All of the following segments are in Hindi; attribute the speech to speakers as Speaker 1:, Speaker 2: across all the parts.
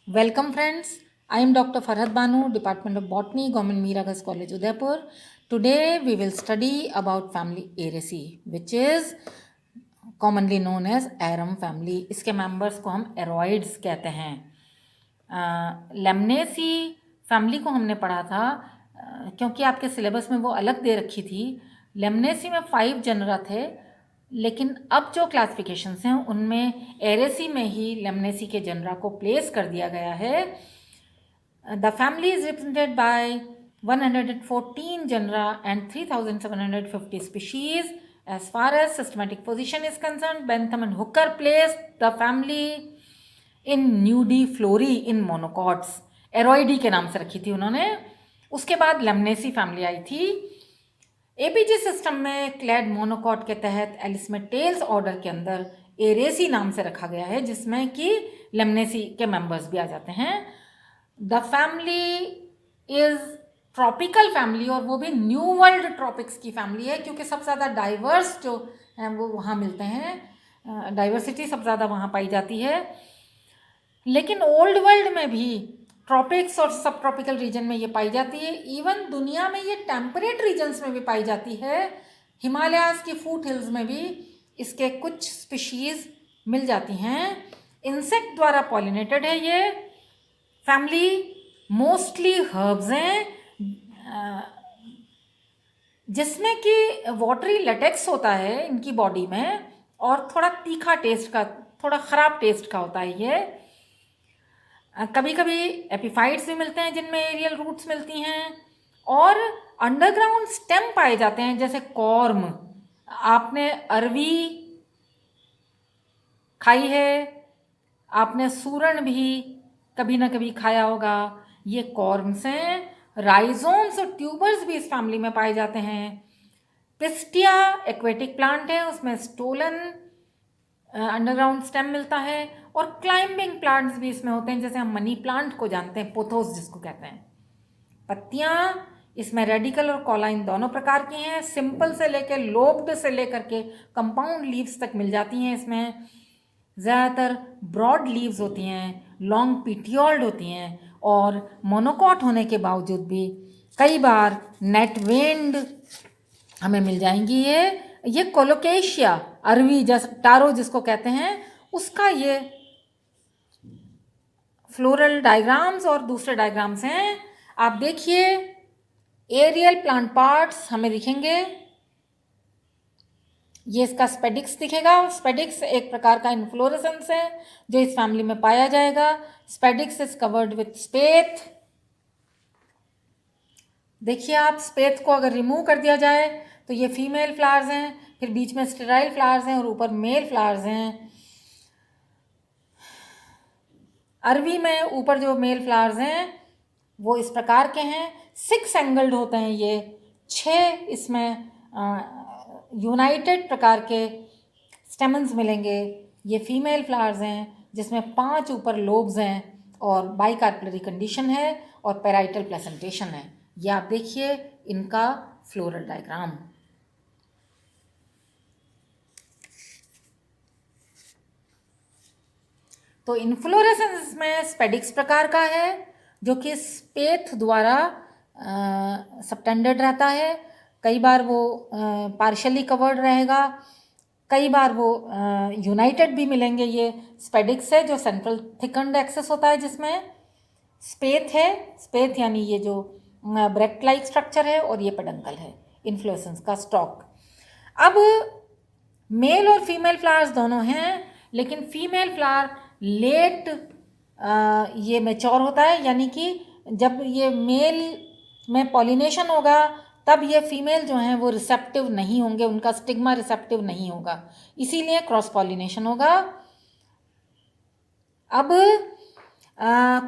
Speaker 1: Welcome friends, I am Dr. Farhad Banu, Department of Botany, Government Miragas College, Udaipur. Today we will study about family Aeraceae, which is commonly known as Arum family. इसके members को हम एरोइड्स कहते हैं. लेमनेसी फैमिली को हमने पढ़ा था क्योंकि आपके सिलेबस में वो अलग दे रखी थी. लेमनेसी में 5 जनरा थे, लेकिन अब जो क्लासिफिकेशंस हैं उनमें एरेसी में ही लेमनेसी के जनरा को प्लेस कर दिया गया है. The family is represented by 114 genera and 3750 species. As far as systematic position is concerned, Bentham and Hooker placed the family in Nudiflora in monocots. एरोइडी के नाम से रखी थी उन्होंने. उसके बाद लेमनेसी फैमिली आई थी. एपीजी सिस्टम में क्लैड मोनोकॉट के तहत एलिस्मेटेल्स ऑर्डर के अंदर एरेसी नाम से रखा गया है, जिसमें कि लेमनेसी के मेंबर्स भी आ जाते हैं. The family is tropical family, और वो भी न्यू वर्ल्ड ट्रॉपिक्स की फैमिली है, क्योंकि सबसे ज़्यादा डाइवर्स जो हैं वो वहाँ मिलते हैं. डाइवर्सिटी सबसे ज़्यादा वहाँ पाई जाती है. लेकिन ओल्ड वर्ल्ड में भी ट्रॉपिक्स और सब ट्रॉपिकल रीजन में ये पाई जाती है. इवन दुनिया में ये टेम्परेट रीजन्स में भी पाई जाती है. हिमालयाज़ की फूट हिल्स में भी इसके कुछ स्पीशीज़ मिल जाती हैं. इंसेक्ट द्वारा पॉलिनेटेड है ये फैमिली. मोस्टली हर्ब्स हैं, जिसमें कि वाटरी लेटेक्स होता है इनकी बॉडी में, और थोड़ा तीखा टेस्ट का, थोड़ा ख़राब टेस्ट का होता है ये. कभी कभी एपिफाइट्स भी मिलते हैं जिनमें एरियल रूट्स मिलती हैं, और अंडरग्राउंड स्टेम पाए जाते हैं, जैसे कॉर्म. आपने अरवी खाई है, आपने सूरन भी कभी ना कभी खाया होगा. ये कॉर्म्स हैं. राइजोम्स और ट्यूबर्स भी इस फैमिली में पाए जाते हैं. पिस्टिया एक्वेटिक प्लांट है, उसमें स्टोलन अंडरग्राउंड स्टेम मिलता है. और क्लाइंबिंग प्लांट्स भी इसमें होते हैं, जैसे हम मनी प्लांट को जानते हैं, पोथोस जिसको कहते हैं. पत्तियाँ इसमें रेडिकल और कॉलाइन दोनों प्रकार की हैं. सिंपल से लेकर लोब्ड से लेकर के कंपाउंड लीव्स तक मिल जाती हैं इसमें. ज़्यादातर ब्रॉड लीव्स होती हैं, लॉन्ग पिटियोल्ड होती हैं, और मोनोकॉट होने के बावजूद भी कई बार नेट वेन्ड हमें मिल जाएंगी. ये कोलोकेशिया अरवी जैसा टारो जिसको कहते हैं, उसका ये फ्लोरल डायग्राम्स और दूसरे डायग्राम्स हैं. आप देखिए, एरियल प्लांट पार्ट्स हमें दिखेंगे. ये इसका स्पेडिक्स दिखेगा. स्पेडिक्स एक प्रकार का इन्फ्लोरेसेंस है जो इस फैमिली में पाया जाएगा. Spadix is covered with spathe. देखिए आप, स्पेथ को अगर रिमूव कर दिया जाए तो ये फीमेल फ्लावर्स हैं, फिर बीच में स्टेराइल फ्लावर्स हैं और ऊपर मेल फ्लावर्स हैं. अरवी में ऊपर जो मेल फ्लावर्स हैं वो इस प्रकार के हैं. 6 एंगल्ड होते हैं ये. 6 इसमें यूनाइटेड प्रकार के स्टेमन्स मिलेंगे. ये फीमेल फ्लावर्स हैं, जिसमें 5 ऊपर लोब्स हैं, और बाइकार्पलरी कंडीशन है, और पैराइटल प्लेसेंटेशन है. ये आप देखिए इनका फ्लोरल डायग्राम. तो इन्फ्लोरेसेंस में स्पेडिक्स प्रकार का है, जो कि स्पेथ द्वारा सबटेंडेड रहता है. कई बार वो पार्शली कवर्ड रहेगा, कई बार वो यूनाइटेड भी मिलेंगे. ये स्पेडिक्स है जो सेंट्रल थिकन्ड एक्सेस होता है, जिसमें स्पेथ है. स्पेथ यानी ये जो ब्रेक्ट लाइक स्ट्रक्चर है, और ये पेडंकल है इन्फ्लोरेसेंस का स्टॉक. अब मेल और फीमेल फ्लावर्स दोनों हैं, लेकिन फीमेल फ्लावर लेट ये मैच्योर होता है, यानी कि जब ये मेल में पॉलिनेशन होगा तब ये फीमेल जो हैं वो रिसेप्टिव नहीं होंगे, उनका स्टिग्मा रिसेप्टिव नहीं होगा, इसीलिए क्रॉस पॉलिनेशन होगा. अब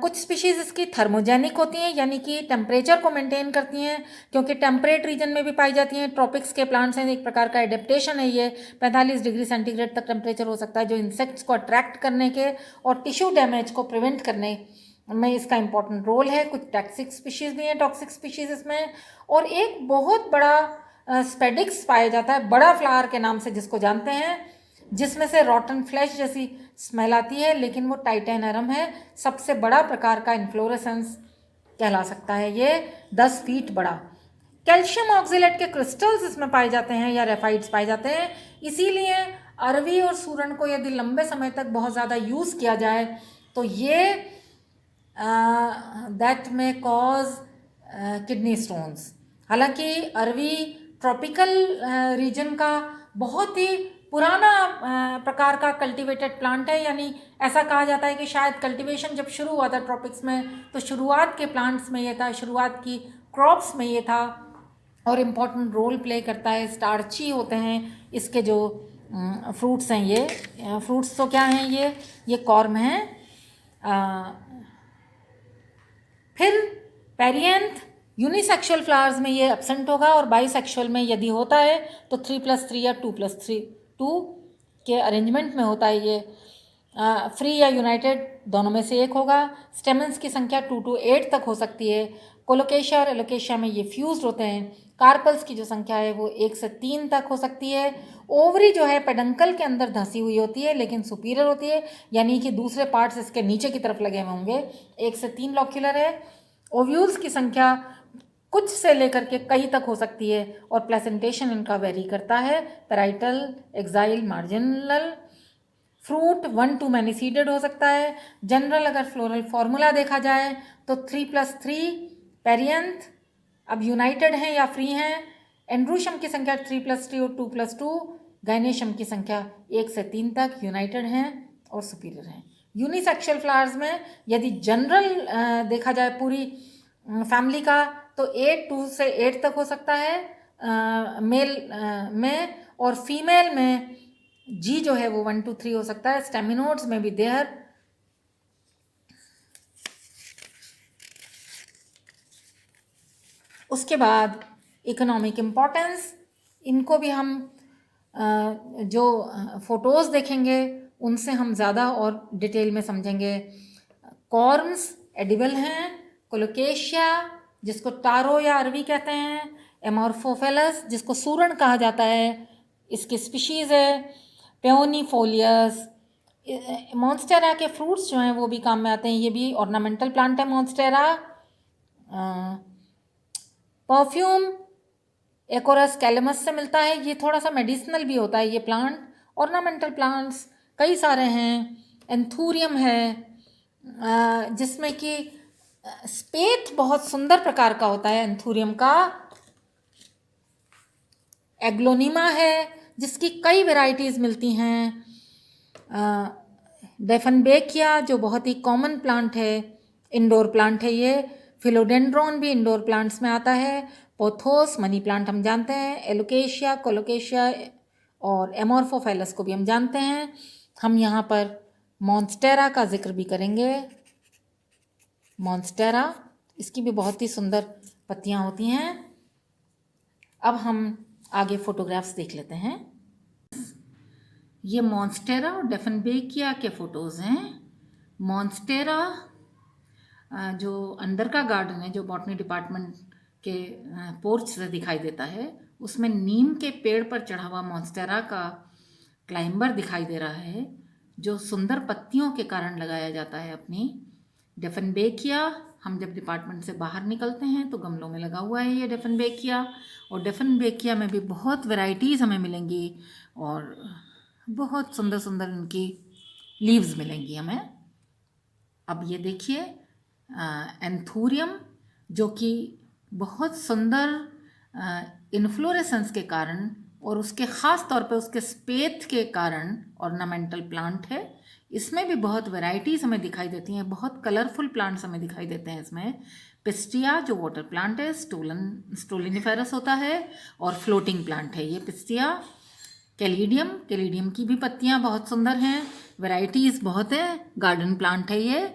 Speaker 1: कुछ स्पीशीज़ इसकी थर्मोजेनिक होती हैं, यानी कि टेम्परेचर को मेंटेन करती हैं, क्योंकि टेम्परेट रीजन में भी पाई जाती हैं. ट्रॉपिक्स के प्लांट्स हैं, एक प्रकार का एडेप्टेशन है ये. 45 डिग्री सेंटीग्रेड तक टेम्परेचर हो सकता है, जो इंसेक्ट्स को अट्रैक्ट करने के और टिश्यू डैमेज को प्रिवेंट करने में इसका इंपॉर्टेंट रोल है. कुछ टॉक्सिक स्पीशीज़ भी हैं, टॉक्सिक स्पीशीज़ इसमें. और एक बहुत बड़ा स्पेडिक्स पाया जाता है, बड़ा फ्लावर के नाम से जिसको जानते हैं, जिसमें से रॉटन फ्लैश जैसी स्मेल आती है, लेकिन वो टाइटेनरम है, सबसे बड़ा प्रकार का इन्फ्लोरेसेंस कहला सकता है ये, 10 फीट बड़ा। कैल्शियम ऑक्जेलेट के क्रिस्टल्स इसमें पाए जाते हैं या रेफाइड्स पाए जाते हैं, इसीलिए अरवी और सूरन को यदि लंबे समय तक बहुत ज़्यादा यूज़ किया जाए तो ये दैट में कॉज किडनी स्टोन्स। हालांकि अरवी ट्रॉपिकल रीजन का बहुत ही पुराना प्रकार का कल्टीवेटेड प्लांट है, यानी ऐसा कहा जाता है कि शायद कल्टीवेशन जब शुरू हुआ था ट्रॉपिक्स में तो शुरुआत के प्लांट्स में ये था, शुरुआत की क्रॉप्स में ये था, और इम्पॉर्टेंट रोल प्ले करता है। स्टार्ची होते हैं इसके जो फ्रूट्स हैं, ये फ्रूट्स तो क्या हैं, ये कॉर्म हैं। फिर पेरिएंथ यूनिसेक्सुअल फ्लावर्स में ये एब्सेंट होगा, और बाईसेक्सुअल में यदि होता है तो 3+3 या 2+2 के अरेंजमेंट में होता है ये। फ्री या यूनाइटेड दोनों में से एक होगा। स्टेमन्स की संख्या 2 to 8 तक हो सकती है। कोलोकेशिया और एलोकेशिया में ये फ्यूज्ड होते हैं। कार्पल्स की जो संख्या है वो 1 से 3 तक हो सकती है। ओवरी जो है पेडंकल के अंदर धंसी हुई होती है, लेकिन सुपीरियर होती है, यानी कि दूसरे पार्ट्स इसके नीचे की तरफ लगे हुए होंगे। 1 से 3 लॉक्यूलर है। ओव्यूल्स की संख्या कुछ से लेकर के कई तक हो सकती है, और प्लेसेंटेशन इनका वेरी करता है, parietal, axile, marginal. Fruit 1 to many seeded हो सकता है। जनरल अगर फ्लोरल फॉर्मूला देखा जाए तो 3+3 पेरिएंथ, अब यूनाइटेड हैं या फ्री हैं। एंड्रूशम की संख्या 3+3 और 2+2। गाइनेशियम की संख्या 1 से 3 तक यूनाइटेड हैं और सुपीरियर हैं। यूनिसेक्सुअल फ्लावर्स में यदि जनरल देखा जाए पूरी फैमिली का तो 2 से 8 तक हो सकता है मेल में, और फीमेल में जी जो है वो 1 to 3 हो सकता है। स्टेमिनोड्स में भी देयर। उसके बाद इकोनॉमिक इम्पोर्टेंस, इनको भी हम जो फोटोज़ देखेंगे उनसे हम ज़्यादा और डिटेल में समझेंगे। कॉर्म्स एडिबल हैं। कोलोकेशिया जिसको टारो या अरवी कहते हैं। एमोर्फोफेलस जिसको सूरण कहा जाता है, इसकी स्पीशीज़ है। पेओनीफोलियस। मॉन्स्टेरा के फ्रूट्स जो हैं वो भी काम में आते हैं, ये भी ऑर्नामेंटल प्लांट है मॉन्स्टेरा। परफ्यूम एकोरस कैलेमस से मिलता है, ये थोड़ा सा मेडिसिनल भी होता है ये प्लांट। ऑर्नामेंटल प्लांट्स कई सारे हैं। एंथूरियम है जिसमें कि स्पेट बहुत सुंदर प्रकार का होता है एंथूरियम का। एग्लोनिमा है जिसकी कई वैरायटीज़ मिलती हैं। डेफनबेकिया जो बहुत ही कॉमन प्लांट है, इंडोर प्लांट है ये। फिलोडेंड्रॉन भी इंडोर प्लांट्स में आता है। पोथोस मनी प्लांट हम जानते हैं। एलोकेशिया, कोलोकेशिया और एमोर्फोफेलस को भी हम जानते हैं। हम यहाँ पर मॉन्स्टेरा का जिक्र भी करेंगे। मॉन्स्टेरा, इसकी भी बहुत ही सुंदर पत्तियाँ होती हैं। अब हम आगे फोटोग्राफ्स देख लेते हैं। ये मॉन्स्टेरा और डेफनबेकिया के फ़ोटोज़ हैं। मॉन्स्टेरा जो अंदर का गार्डन है, जो बॉटनी डिपार्टमेंट के पोर्च से दिखाई देता है, उसमें नीम के पेड़ पर चढ़ा हुआ मॉन्स्टेरा का क्लाइंबर दिखाई दे रहा है, जो सुंदर पत्तियों के कारण लगाया जाता है अपनी। डेफनबेकिया, हम जब डिपार्टमेंट से बाहर निकलते हैं तो गमलों में लगा हुआ है ये डेफनबेकिया। और डेफनबेकिया में भी बहुत वैरायटीज़ हमें मिलेंगी और बहुत सुंदर सुंदर इनकी लीव्स मिलेंगी हमें। अब ये देखिए एंथूरियम, जो कि बहुत सुंदर इन्फ्लोरेसेंस के कारण और उसके ख़ास तौर पे उसके स्पेथ के कारण ऑर्नामेंटल प्लांट है। इसमें भी बहुत वैरायटीज़ हमें दिखाई देती हैं, बहुत कलरफुल प्लांट्स हमें दिखाई देते हैं इसमें। पिस्टिया जो वाटर प्लांट है, स्टोलिनिफेरस होता है और फ्लोटिंग प्लांट है ये पिस्टिया। कैलिडियम, कैलिडियम की भी पत्तियां बहुत सुंदर हैं, वैरायटीज़ बहुत है, गार्डन प्लांट है ये।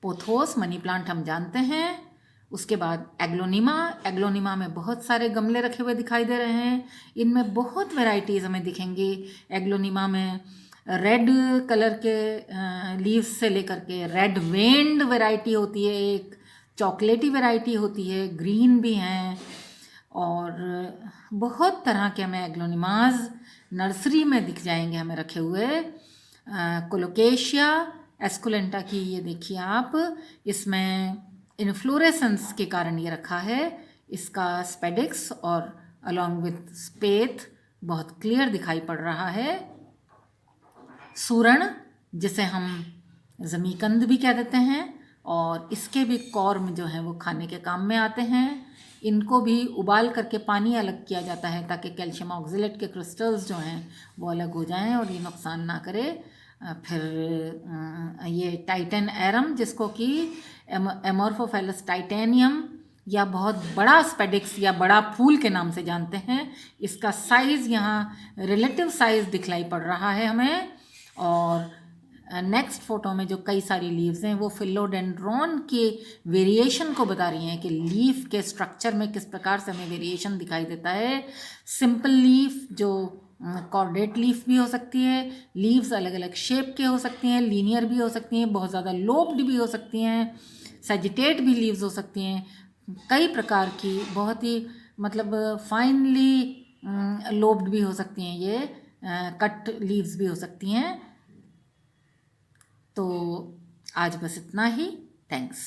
Speaker 1: पोथोस मनी प्लांट हम जानते हैं। उसके बाद एग्लोनिमा, एग्लोनिमा में बहुत सारे गमले रखे हुए दिखाई दे रहे हैं, इनमें बहुत वैरायटीज़ हमें दिखेंगी। एग्लोनिमा में रेड कलर के लीव्स से लेकर के रेड वेन्ड वैरायटी होती है, एक चॉकलेटी वैरायटी होती है, ग्रीन भी हैं, और बहुत तरह के हमें एग्लोनिमाज नर्सरी में दिख जाएंगे हमें रखे हुए। कोलोकेशिया एस्कुलेंटा की ये देखिए आप, इसमें इन्फ्लोरेसेंस के कारण ये रखा है। इसका स्पेडिक्स और अलॉन्ग विथ स्पेथ बहुत क्लियर दिखाई पड़ रहा है। सूरण, जिसे हम ज़मीकंद भी कह देते हैं, और इसके भी कॉर्म जो हैं वो खाने के काम में आते हैं। इनको भी उबाल करके पानी अलग किया जाता है ताकि कैल्शियम ऑक्जेलेट के क्रिस्टल्स जो हैं वो अलग हो जाएं और ये नुकसान ना करे। फिर ये टाइटन एरम, जिसको कि एमोर्फोफेलस टाइटेनियम या बहुत बड़ा स्पेडिक्स या बड़ा फूल के नाम से जानते हैं। इसका साइज़ यहाँ रिलेटिव साइज़ दिखलाई पड़ रहा है हमें। और नेक्स्ट फोटो में जो कई सारी लीव्स हैं वो फिलोडेंड्रॉन के वेरिएशन को बता रही हैं कि लीफ के स्ट्रक्चर में किस प्रकार से हमें वेरिएशन दिखाई देता है। सिंपल लीफ जो कॉर्डेट लीफ भी हो सकती है, लीव्स अलग अलग शेप के हो सकती हैं, लीनियर भी हो सकती हैं, बहुत ज़्यादा लोब्ड भी हो सकती हैं, सैजिटेट भी लीव्स हो सकती हैं, कई प्रकार की बहुत ही मतलब फाइनली लोब्ड भी हो सकती हैं, ये कट लीव्स भी हो सकती हैं। तो आज बस इतना ही। थैंक्स।